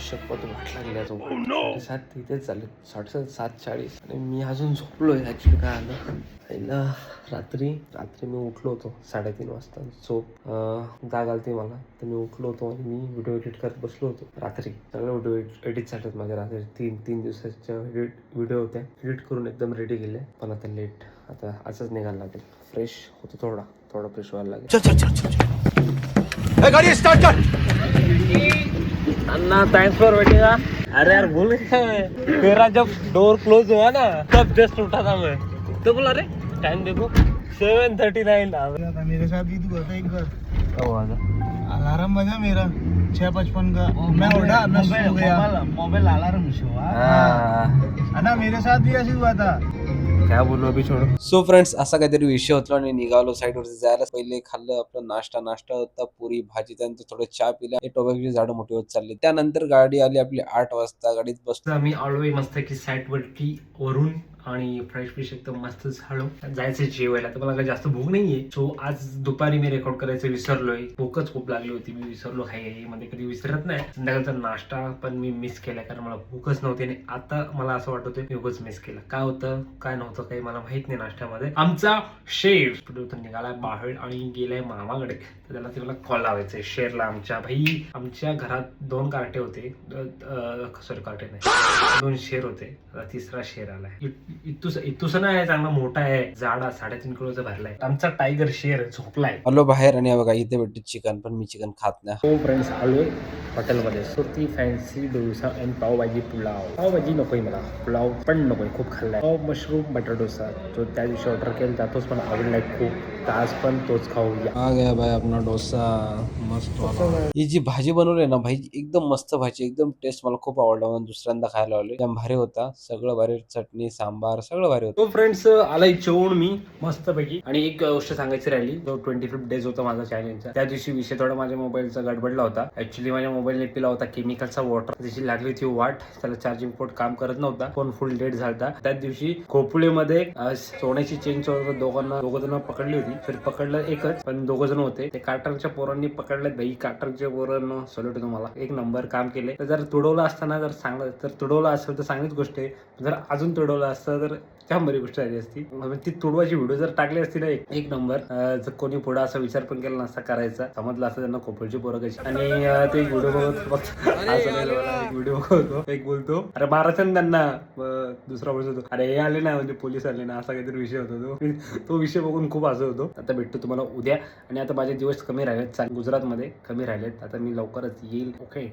शपथ वाट लागली आज 7:30 तिथेच झाले 7:40 आणि मी अजून झोपलोय. ॲक्च्युली काय आलं पहिला रात्री मी उठलो होतो 3:30 वाजता. जाग आली मला तर मी उठलो होतो आणि मी व्हिडिओ एडिट करत बसलो होतो रात्री. सगळे व्हिडिओ एडिट झालेत माझ्या रात्री. तीन दिवसाच्या व्हिडिओ होत्या. एडिट करून एकदम रेडी केले. पण आता लेट, आता आजच निघायला लागेल. फ्रेश होतो थोडा फ्रेश व्हायला लागेल. चल गाडी स्टार्ट कर. अन्ना थैंक्स फॉर वेटिंग. अरे यार भूल गया तेरा जब डोर क्लोज हुआ ना तब जस्ट उठा था मैं. तो बोला अरे टाइम देखो 7:39. मेरे साथ भी तू होता एक बार. आवाज अलार्म बजा मेरा 6:55 का. मैं उठा, मैं सो गया. मोबाइल अलार्म शो ना. मेरे साथ भी ऐसे हुआ था. काय बोलू अभि छोडो. सो फ्रेंड्स असा काहीतरी विषय होता आणि निघालो साईडवरती जायला. पहिले खाल्लं आपलं नाश्ता होता, पुरी भाजी, त्यानंतर थोडं चहा पिला. हे टोबॅकोची झाडं मोठी होत चालली. त्यानंतर गाडी आली आपली 8 वाजता. गाडीत बसलो आम्ही ऑलवे मस्त की साईड वरती वरून आणि फ्रेश एकदम मस्त झालो. जायचं जेवायला तर मला काही जास्त भूक नाहीये. सो आज दुपारी मी रेकॉर्ड करायचं विसरलोय. भूकच खूप लागली होती. मी विसरलो खाई मध्ये कधी विसरत नाही. संध्याकाळचा नाश्ता पण मी मिस केला कारण मला भूकच नव्हती आणि आता मला असं वाटत होतं मी उगाच मिस केला. काय होतं काय नव्हतं काही मला माहित नाही. नाश्त्यामध्ये आमचा शेफ निघाला बाहेर आणि गेलाय मामाकडे. तर त्याला ते मला कॉल लावायचंय शेरला. आमच्या घरात 2 कार्टे होते. सॉरी कार्टे नाही, 2 शेर होते. आता 3रा शेर आलाय. इतुसा नाही, चांगला मोठा आहे. जाडा 3.5 किलोचा भरलाय. आमचा टायगर शेर झोपलाय. आलो बाहेर आणि बघा इथे भेटते चिकन. पण मी चिकन खात नाही. हो फ्रेंड्स आलोय हॉटेलमध्ये. Surti fancy dosa and pav bhaji pulao. पावभाजी नकोय मला, पुलाव पण नकोय. खूप खाल्लाय. पाव मशरूम बटर डोसा जो त्या दिवशी ऑर्डर केला तोच पण आवडलाय खूप. आज पण तोच खाऊया. आ गया भाई अपना डोसा मस्त वाला. ही जी भाजी बनवली ना भाई एकदम मस्त भाजी, एकदम टेस्ट मला खूप आवडला. म्हणून दुसऱ्यांदा खायला आलोय. एकदम भारी होता. सगळं भारी, चटणी सांबार सगळं भारी होतं. तो फ्रेंड्स आलाय जेवून मी मस्त पैकी. आणि एक गोष्ट सांगायची राहिली. जो 25 डेज होता माझा चॅलेंजचा, त्या दिवशी विषय थोडा माझ्या मोबाईलचा गडबडला होता. ऍक्च्युली माझ्या मोबाईलने पिला होता केमिकलचा वॉटर. त्याची लागली होती वाट. त्याला चार्जिंग पोर्ट काम करत नव्हता. फोन फुल डेड झाला. त्याच दिवशी खोपोलीमध्ये सोन्याची चेन चोर दोघ जण पकडली होती. तर पकडलं एकच, पण 2 जण होते. ते कार्टरच्या पोरांनी पकडलं. भाई कार्टरच्या पोरांना सल्यूट तुम्हाला, एक नंबर काम केले. तर जर तुडवलं असताना जर चांगलं, तर तुडवलं असेल तर चांगलीच गोष्ट आहे. जर अजून तुडवलं असतं तर छान बरी गोष्ट झाली असती. ती तुडवायची व्हिडिओ जर टाकली असती ना एक नंबर. जर कोणी पुढे असा विचार पण केला नसता करायचा, समजलं असतं त्यांना खोपडची पोरं कशी. आणि ते व्हिडिओ बघत व्हिडिओ बघतो. एक बोलतो अरे मारायचं त्यांना. दुसरा बोलतो अरे हे आले ना म्हणजे पोलीस आले ना, असा काहीतरी विषय होतो. तो विषय बघून खूप हसत होतो. आता भेटतो तुम्हाला उद्या. आणि आता माझे दिवस कमी राहिलेत. गुजरातमध्ये कमी राहिलेत. आता मी लवकरच येईल. ओके.